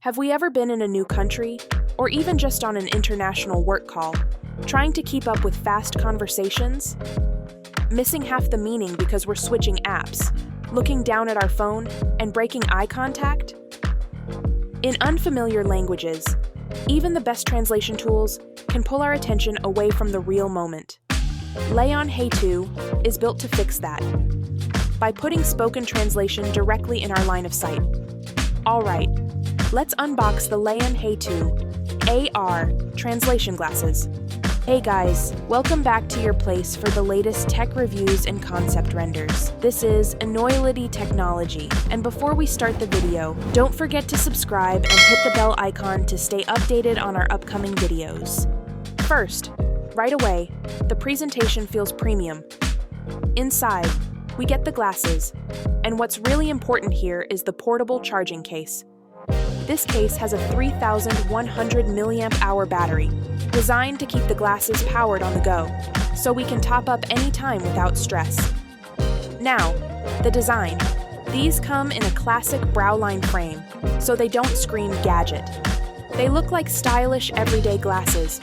Have we ever been in a new country, or even just on an international work call, trying to keep up with fast conversations? Missing half the meaning because we're switching apps, looking down at our phone, and breaking eye contact? In unfamiliar languages, even the best translation tools can pull our attention away from the real moment. Leion Hey is built to fix that, by putting spoken translation directly in our line of sight. All right, let's unbox the Leion Hey AR translation glasses. Hey guys, welcome back to your place for the latest tech reviews and concept renders. This is Enoylity technology, and before we start the video, don't forget to subscribe and hit the bell icon to stay updated on our upcoming videos. First, right away, the presentation feels premium. Inside, we get the glasses, and what's really important here is the portable charging case. This case has a 3,100 mAh battery, designed to keep the glasses powered on the go, so we can top up anytime without stress. Now, the design. These come in a classic browline frame, so they don't scream gadget. They look like stylish everyday glasses,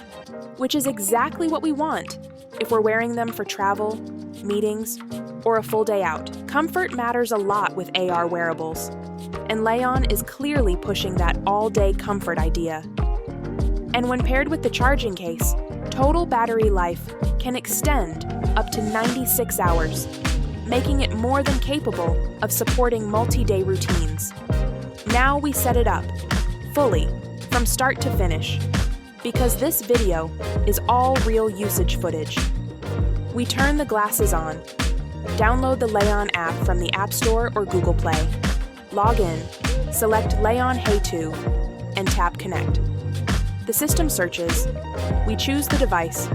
which is exactly what we want if we're wearing them for travel, meetings, or a full day out. Comfort matters a lot with AR wearables, and Leyon is clearly pushing that all-day comfort idea. And when paired with the charging case, total battery life can extend up to 96 hours, making it more than capable of supporting multi-day routines. Now we set it up, fully, from start to finish, because this video is all real usage footage. We turn the glasses on, download the Leyon app from the App Store or Google Play, log in, select Leion Hey and tap Connect. The system searches, we choose the device,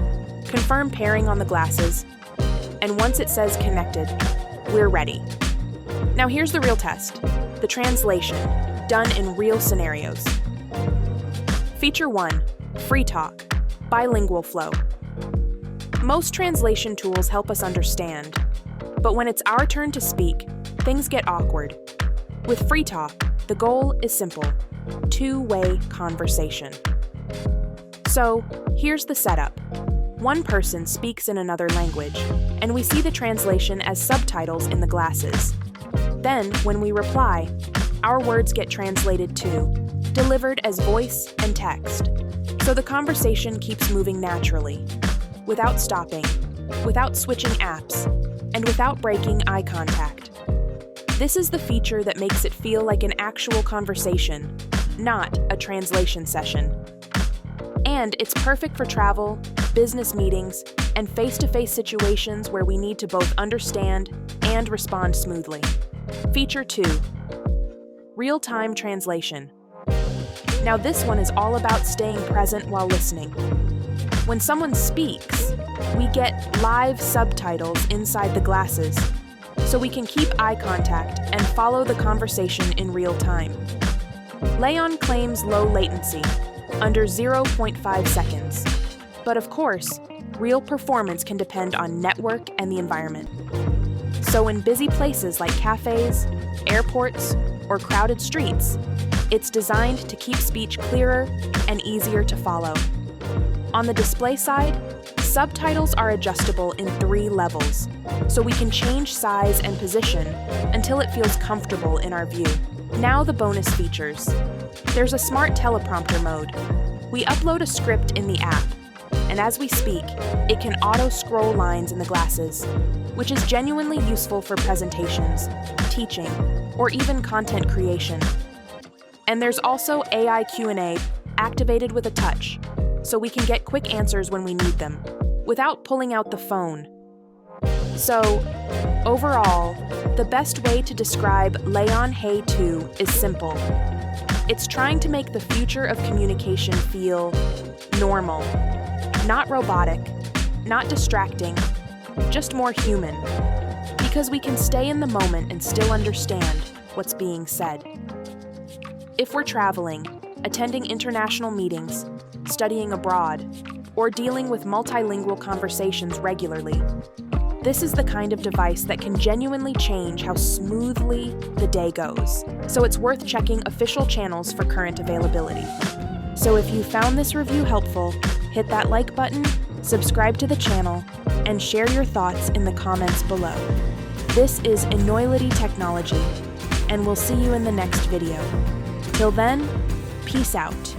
confirm pairing on the glasses, and once it says connected, we're ready. Now here's the real test, the translation, done in real scenarios. Feature 1, Free Talk, bilingual flow. Most translation tools help us understand, but when it's our turn to speak, things get awkward. With Free Talk, the goal is simple, two-way conversation. So, here's the setup. One person speaks in another language, and we see the translation as subtitles in the glasses. Then, when we reply, our words get translated too, delivered as voice and text. So the conversation keeps moving naturally, without stopping, without switching apps, and without breaking eye contact. This is the feature that makes it feel like an actual conversation, not a translation session. And it's perfect for travel, business meetings, and face-to-face situations where we need to both understand and respond smoothly. Feature 2, real-time translation. Now this one is all about staying present while listening. When someone speaks, we get live subtitles inside the glasses, so we can keep eye contact and follow the conversation in real time. Leyon claims low latency, under 0.5 seconds. But of course, real performance can depend on network and the environment. So in busy places like cafes, airports, or crowded streets, it's designed to keep speech clearer and easier to follow. On the display side, subtitles are adjustable in 3 levels, so we can change size and position until it feels comfortable in our view. Now the bonus features. There's a smart teleprompter mode. We upload a script in the app, and as we speak, it can auto-scroll lines in the glasses, which is genuinely useful for presentations, teaching, or even content creation. And there's also AI Q&A activated with a touch, so we can get quick answers when we need them, without pulling out the phone. So, overall, the best way to describe Leion Hey is simple. It's trying to make the future of communication feel normal, not robotic, not distracting, just more human, because we can stay in the moment and still understand what's being said. If we're traveling, attending international meetings, studying abroad, or dealing with multilingual conversations regularly, This is the kind of device that can genuinely change how smoothly the day goes, so it's worth checking official channels for current availability. So if you found this review helpful, hit that like button, subscribe to the channel, and share your thoughts in the comments below. This is Enoylity Technology, and we'll see you in the next video. Till then, peace out.